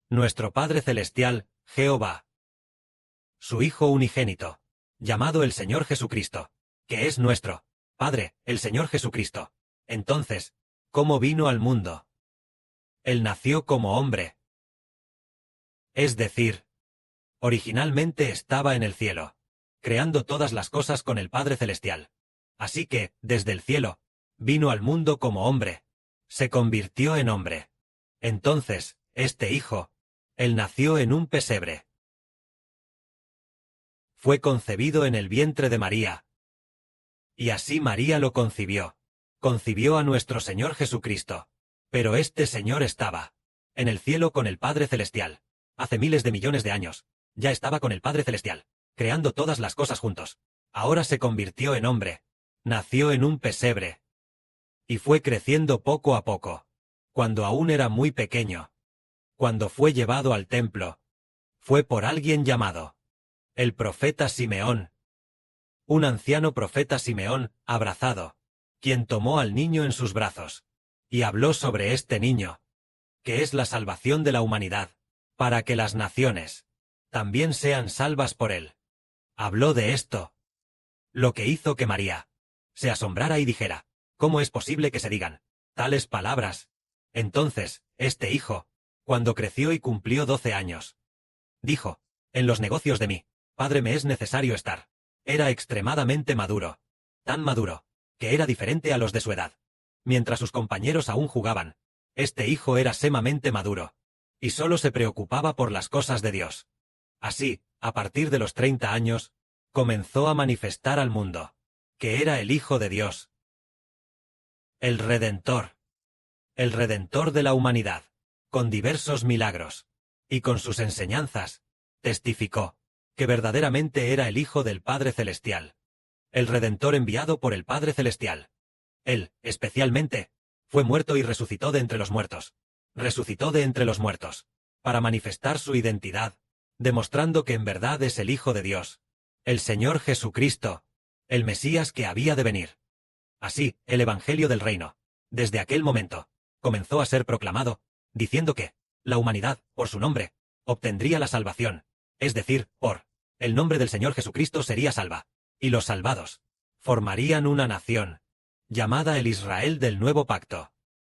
nuestro Padre Celestial, Jehová. Su Hijo unigénito, llamado el Señor Jesucristo, que es nuestro Padre, el Señor Jesucristo. Entonces, ¿cómo vino al mundo? Él nació como hombre. Es decir, originalmente estaba en el cielo, creando todas las cosas con el Padre Celestial. Así que, desde el cielo, vino al mundo como hombre. Se convirtió en hombre. Entonces, este Hijo, Él nació en un pesebre. Fue concebido en el vientre de María. Y así María lo concibió. Concibió a nuestro Señor Jesucristo. Pero este Señor estaba en el cielo con el Padre Celestial. Hace miles de millones de años, ya estaba con el Padre Celestial, creando todas las cosas juntos. Ahora se convirtió en hombre. Nació en un pesebre. Y fue creciendo poco a poco. Cuando aún era muy pequeño. Cuando fue llevado al templo. Fue por alguien llamado el profeta Simeón. Un anciano profeta Simeón, abrazado, quien tomó al niño en sus brazos. Y habló sobre este niño, que es la salvación de la humanidad, para que las naciones también sean salvas por él. Habló de esto, lo que hizo que María se asombrara y dijera, ¿cómo es posible que se digan tales palabras? Entonces, este hijo, cuando creció y cumplió 12 años, dijo, en los negocios de mi padre me es necesario estar. Era extremadamente maduro, tan maduro, que era diferente a los de su edad. Mientras sus compañeros aún jugaban, este hijo era sumamente maduro, y solo se preocupaba por las cosas de Dios. Así, a partir de los 30 años, comenzó a manifestar al mundo, que era el Hijo de Dios. El Redentor de la humanidad, con diversos milagros, y con sus enseñanzas, testificó, que verdaderamente era el Hijo del Padre Celestial. El Redentor enviado por el Padre Celestial. Él, especialmente, fue muerto y resucitó de entre los muertos. Resucitó de entre los muertos, para manifestar su identidad, demostrando que en verdad es el Hijo de Dios, el Señor Jesucristo, el Mesías que había de venir. Así, el Evangelio del Reino, desde aquel momento, comenzó a ser proclamado, diciendo que la humanidad, por su nombre, obtendría la salvación, es decir, por el nombre del Señor Jesucristo sería salva, y los salvados formarían una nación, llamada el Israel del Nuevo Pacto.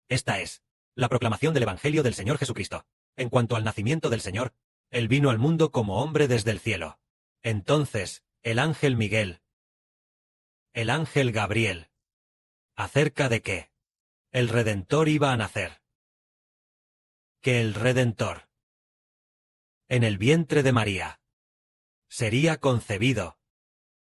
Esta es la proclamación del Evangelio del Señor Jesucristo. En cuanto al nacimiento del Señor, Él vino al mundo como hombre desde el cielo. Entonces, el ángel Miguel, el ángel Gabriel, acerca de que el Redentor iba a nacer. Que el Redentor, en el vientre de María, sería concebido.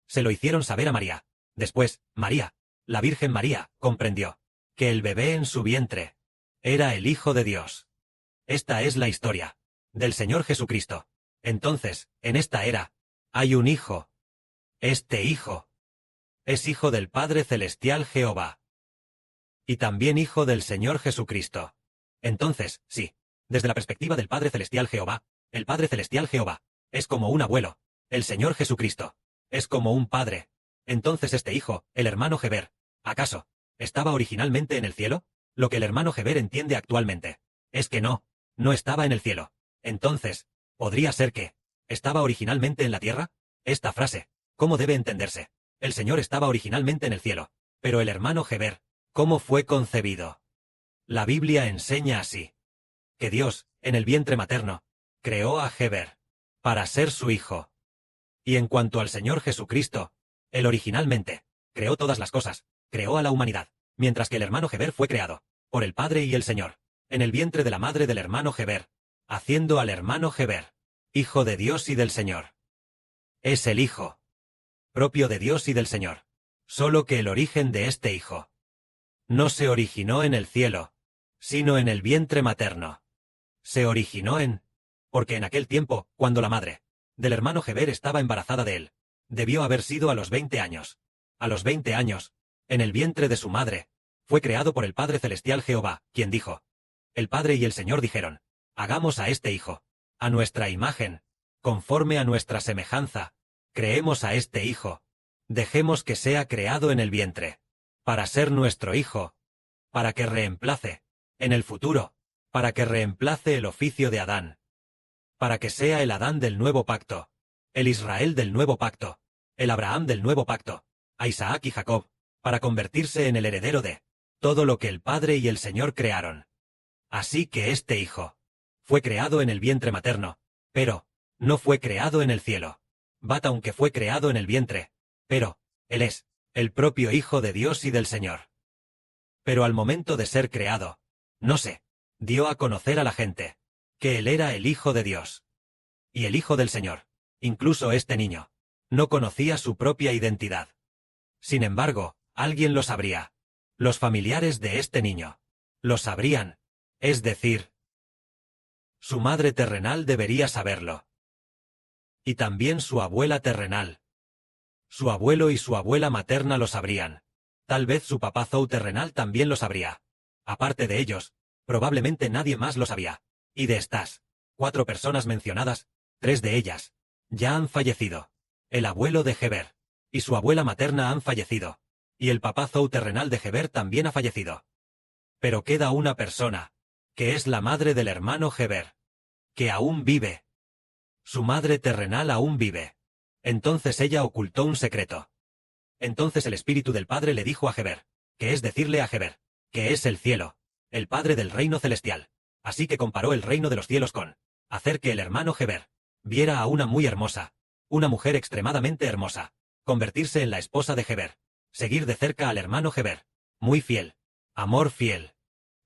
Se lo hicieron saber a María. Después, María, la Virgen María, comprendió que el bebé en su vientre era el Hijo de Dios. Esta es la historia del Señor Jesucristo. Entonces, en esta era, hay un Hijo. Este Hijo es Hijo del Padre Celestial Jehová. Y también Hijo del Señor Jesucristo. Entonces, sí, desde la perspectiva del Padre Celestial Jehová, el Padre Celestial Jehová es como un abuelo. El Señor Jesucristo es como un padre. Entonces este hijo, el hermano Heber, ¿acaso estaba originalmente en el cielo? Lo que el hermano Heber entiende actualmente es que no estaba en el cielo. Entonces, ¿podría ser que estaba originalmente en la tierra? Esta frase, ¿cómo debe entenderse? El Señor estaba originalmente en el cielo, pero el hermano Heber, ¿cómo fue concebido? La Biblia enseña así, que Dios, en el vientre materno, creó a Heber para ser su hijo. Y en cuanto al Señor Jesucristo, Él originalmente creó todas las cosas, creó a la humanidad, mientras que el hermano Heber fue creado por el Padre y el Señor, en el vientre de la madre del hermano Heber, haciendo al hermano Heber Hijo de Dios y del Señor. Es el Hijo propio de Dios y del Señor, solo que el origen de este Hijo no se originó en el cielo, sino en el vientre materno. Se originó porque en aquel tiempo, cuando la madre del hermano Heber estaba embarazada de él, debió haber sido a los 20 años. A los 20 años, en el vientre de su madre, fue creado por el Padre Celestial Jehová, quien dijo, el Padre y el Señor dijeron, hagamos a este hijo, a nuestra imagen, conforme a nuestra semejanza, creemos a este hijo, dejemos que sea creado en el vientre, para ser nuestro hijo, para que reemplace, en el futuro, para que reemplace el oficio de Adán, para que sea el Adán del nuevo pacto, el Israel del nuevo pacto, el Abraham del nuevo pacto, a Isaac y Jacob, para convertirse en el heredero de todo lo que el Padre y el Señor crearon. Así que este Hijo fue creado en el vientre materno, pero no fue creado en el cielo. Aunque fue creado en el vientre, pero Él es el propio Hijo de Dios y del Señor. Pero al momento de ser creado, no se dio a conocer a la gente que Él era el Hijo de Dios y el Hijo del Señor. Incluso este niño no conocía su propia identidad. Sin embargo, alguien lo sabría. Los familiares de este niño lo sabrían, es decir, su madre terrenal debería saberlo. Y también su abuela terrenal. Su abuelo y su abuela materna lo sabrían. Tal vez su papá Zou terrenal también lo sabría. Aparte de ellos, probablemente nadie más lo sabía. Y de estas 4 personas mencionadas, 3 de ellas ya han fallecido. El abuelo de Heber y su abuela materna han fallecido. Y el papá Zou terrenal de Heber también ha fallecido. Pero queda una persona, que es la madre del hermano Heber, que aún vive. Su madre terrenal aún vive. Entonces ella ocultó un secreto. Entonces el Espíritu del Padre le dijo a Heber, que es decirle a Heber, que es el cielo, el Padre del reino celestial. Así que comparó el reino de los cielos con hacer que el hermano Heber viera a una muy hermosa, una mujer extremadamente hermosa, convertirse en la esposa de Heber, seguir de cerca al hermano Heber, muy fiel, amor fiel.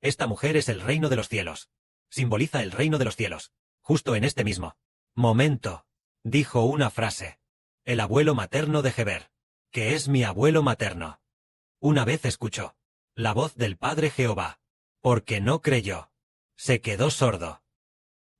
Esta mujer es el reino de los cielos. Simboliza el reino de los cielos. Justo en este mismo momento, dijo una frase. El abuelo materno de Heber, que es mi abuelo materno. Una vez escuchó la voz del Padre Jehová, porque no creyó. Se quedó sordo.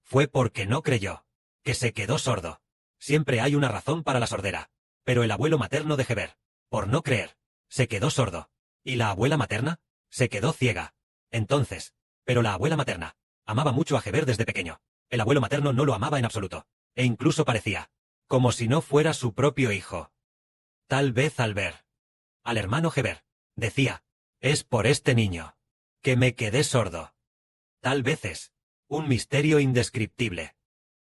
Fue porque no creyó, que se quedó sordo. Siempre hay una razón para la sordera. Pero el abuelo materno de Heber, por no creer, se quedó sordo. ¿Y la abuela materna? Se quedó ciega. Entonces, pero la abuela materna amaba mucho a Heber desde pequeño. El abuelo materno no lo amaba en absoluto. E incluso parecía como si no fuera su propio hijo. Tal vez al ver al hermano Heber, decía, es por este niño que me quedé sordo. Tal vez es un misterio indescriptible.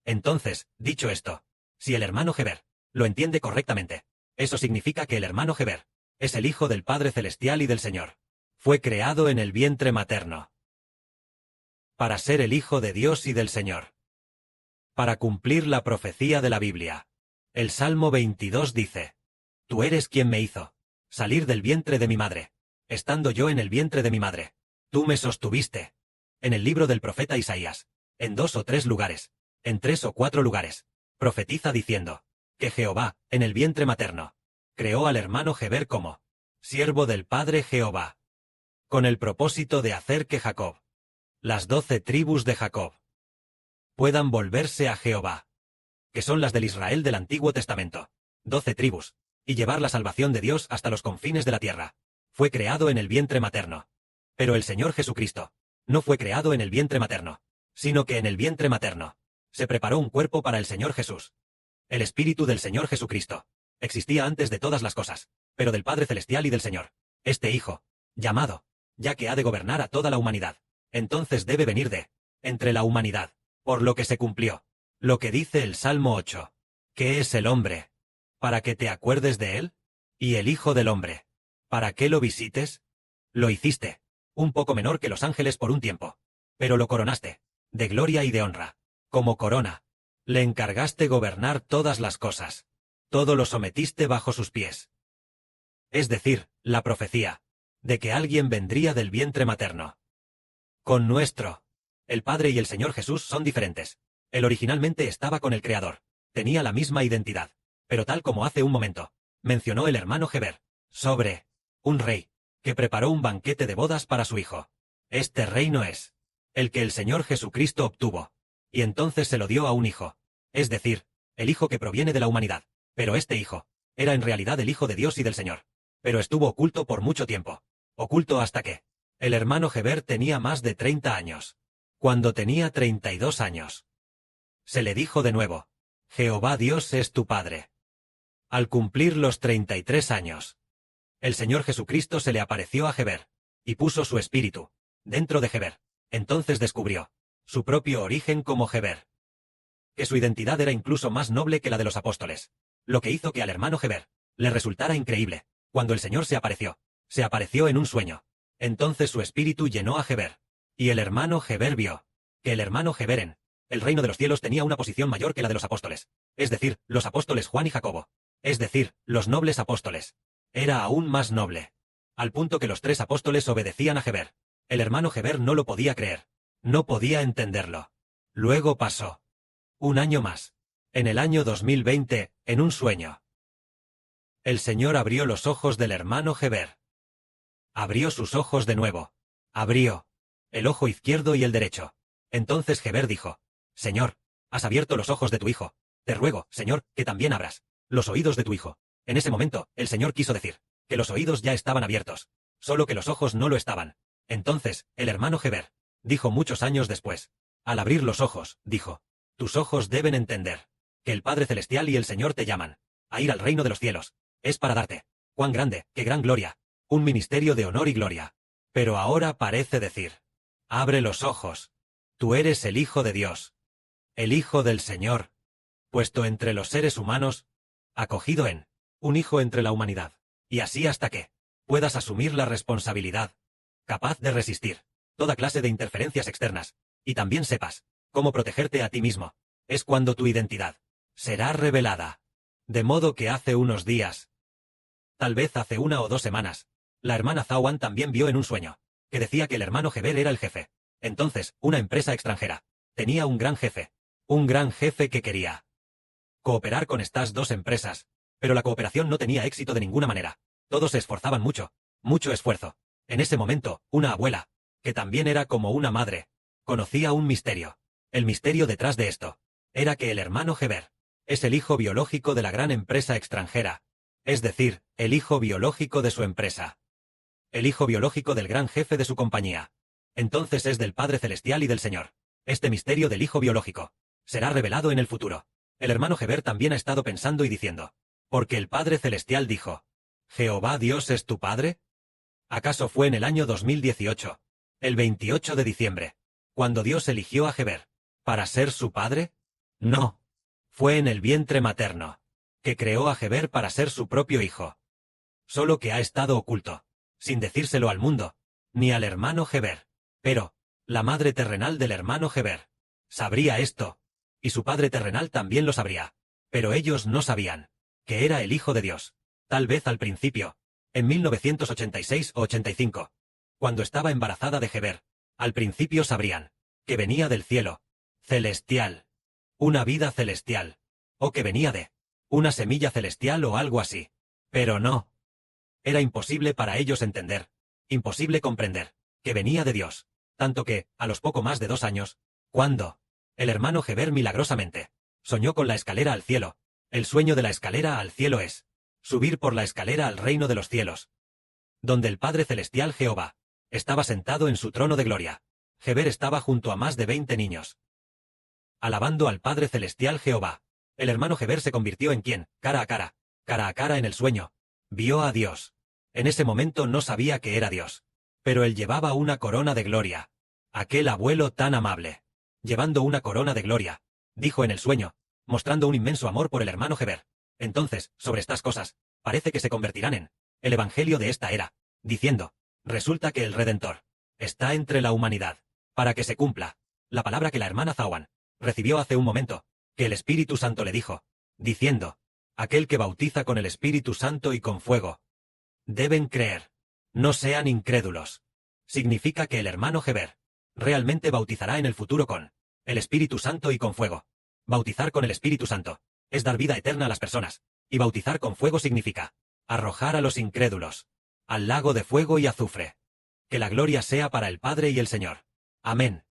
Entonces, dicho esto, si el hermano Heber lo entiende correctamente, eso significa que el hermano Heber es el Hijo del Padre Celestial y del Señor. Fue creado en el vientre materno para ser el Hijo de Dios y del Señor. Para cumplir la profecía de la Biblia. El Salmo 22 dice, Tú eres quien me hizo salir del vientre de mi madre. Estando yo en el vientre de mi madre, tú me sostuviste. En el libro del profeta Isaías, en 2 o 3 lugares, en 3 o 4 lugares, profetiza diciendo, que Jehová, en el vientre materno, creó al hermano Heber como siervo del Padre Jehová, con el propósito de hacer que Jacob, las 12 tribus de Jacob, puedan volverse a Jehová, que son las del Israel del Antiguo Testamento, 12 tribus, y llevar la salvación de Dios hasta los confines de la tierra. Fue creado en el vientre materno. Pero el Señor Jesucristo no fue creado en el vientre materno, sino que en el vientre materno se preparó un cuerpo para el Señor Jesús. El Espíritu del Señor Jesucristo existía antes de todas las cosas, pero del Padre Celestial y del Señor. Este Hijo, llamado, ya que ha de gobernar a toda la humanidad, entonces debe venir de entre la humanidad, por lo que se cumplió lo que dice el Salmo 8. ¿Qué es el hombre? ¿Para que te acuerdes de él? ¿Y el Hijo del hombre? ¿Para qué lo visites? Lo hiciste, un poco menor que los ángeles por un tiempo, pero lo coronaste, de gloria y de honra, como corona. Le encargaste gobernar todas las cosas. Todo lo sometiste bajo sus pies. Es decir, la profecía de que alguien vendría del vientre materno. Con nuestro, el Padre y el Señor Jesús son diferentes. Él originalmente estaba con el Creador, tenía la misma identidad, pero tal como hace un momento, mencionó el hermano Heber, sobre un rey, que preparó un banquete de bodas para su hijo. Este reino es el que el Señor Jesucristo obtuvo, y entonces se lo dio a un hijo, es decir, el hijo que proviene de la humanidad, pero este hijo era en realidad el Hijo de Dios y del Señor, pero estuvo oculto por mucho tiempo, oculto hasta que el hermano Heber tenía más de 30 años. Cuando tenía 32 años, se le dijo de nuevo, Jehová Dios es tu Padre. Al cumplir los 33 años, el Señor Jesucristo se le apareció a Heber, y puso su espíritu dentro de Heber. Entonces descubrió su propio origen como Heber. que su identidad era incluso más noble que la de los apóstoles. Lo que hizo que al hermano Heber le resultara increíble. Cuando el Señor se apareció en un sueño. Entonces su espíritu llenó a Heber. Y el hermano Heber vio que el hermano Heber en el reino de los cielos tenía una posición mayor que la de los apóstoles. Es decir, los apóstoles Juan y Jacobo. Es decir, los nobles apóstoles. Era aún más noble. Al punto que los 3 apóstoles obedecían a Heber. El hermano Heber no lo podía creer. No podía entenderlo. Luego pasó un año más. En el año 2020, en un sueño. El Señor abrió los ojos del hermano Heber. Abrió sus ojos de nuevo. Abrió el ojo izquierdo y el derecho. Entonces Heber dijo: Señor, has abierto los ojos de tu hijo. Te ruego, Señor, que también abras los oídos de tu hijo. En ese momento, el Señor quiso decir que los oídos ya estaban abiertos, solo que los ojos no lo estaban. Entonces, el hermano Heber dijo muchos años después, al abrir los ojos, dijo: tus ojos deben entender que el Padre Celestial y el Señor te llaman a ir al reino de los cielos. Es para darte, cuán grande, qué gran gloria, un ministerio de honor y gloria. Pero ahora parece decir: abre los ojos. Tú eres el Hijo de Dios, el Hijo del Señor, puesto entre los seres humanos, acogido en un hijo entre la humanidad, y así hasta que puedas asumir la responsabilidad, capaz de resistir toda clase de interferencias externas, y también sepas cómo protegerte a ti mismo. Es cuando tu identidad será revelada. De modo que hace unos días, tal vez hace 1 o 2 semanas, la hermana Zawan también vio en un sueño que decía que el hermano Heber era el jefe. Entonces, una empresa extranjera tenía un gran jefe que quería cooperar con estas 2 empresas, pero la cooperación no tenía éxito de ninguna manera. Todos se esforzaban mucho esfuerzo. En ese momento, una abuela, que también era como una madre, conocía un misterio. El misterio detrás de esto era que el hermano Heber es el hijo biológico de la gran empresa extranjera, es decir, el hijo biológico de su empresa. El hijo biológico del gran jefe de su compañía. Entonces es del Padre Celestial y del Señor. Este misterio del hijo biológico será revelado en el futuro. El hermano Heber también ha estado pensando y diciendo: porque el Padre Celestial dijo: ¿Jehová Dios es tu Padre? ¿Acaso fue en el año 2018, el 28 de diciembre, cuando Dios eligió a Heber para ser su padre? No. Fue en el vientre materno que creó a Heber para ser su propio hijo. Solo que ha estado oculto, sin decírselo al mundo, ni al hermano Heber. Pero la madre terrenal del hermano Heber sabría esto, y su padre terrenal también lo sabría. Pero ellos no sabían que era el Hijo de Dios. Tal vez al principio, en 1986 o 85, cuando estaba embarazada de Heber, al principio sabrían que venía del cielo, celestial, una vida celestial, o que venía de una semilla celestial o algo así. Pero no. Era imposible para ellos entender, imposible comprender, que venía de Dios, tanto que, a los poco más de 2 años, cuando el hermano Heber milagrosamente soñó con la escalera al cielo. El sueño de la escalera al cielo es subir por la escalera al reino de los cielos, donde el Padre Celestial Jehová estaba sentado en su trono de gloria. Heber estaba junto a más de 20 niños, alabando al Padre Celestial Jehová. El hermano Heber se convirtió en quien, cara a cara en el sueño, vio a Dios. En ese momento no sabía que era Dios, pero él llevaba una corona de gloria. Aquel abuelo tan amable, llevando una corona de gloria, dijo en el sueño, mostrando un inmenso amor por el hermano Heber. Entonces, sobre estas cosas, parece que se convertirán en el evangelio de esta era, diciendo: resulta que el Redentor está entre la humanidad, para que se cumpla la palabra que la hermana Zawan recibió hace un momento, que el Espíritu Santo le dijo, diciendo: aquel que bautiza con el Espíritu Santo y con fuego. Deben creer. No sean incrédulos. Significa que el hermano Heber realmente bautizará en el futuro con el Espíritu Santo y con fuego. Bautizar con el Espíritu Santo es dar vida eterna a las personas, y bautizar con fuego significa arrojar a los incrédulos al lago de fuego y azufre. Que la gloria sea para el Padre y el Señor. Amén.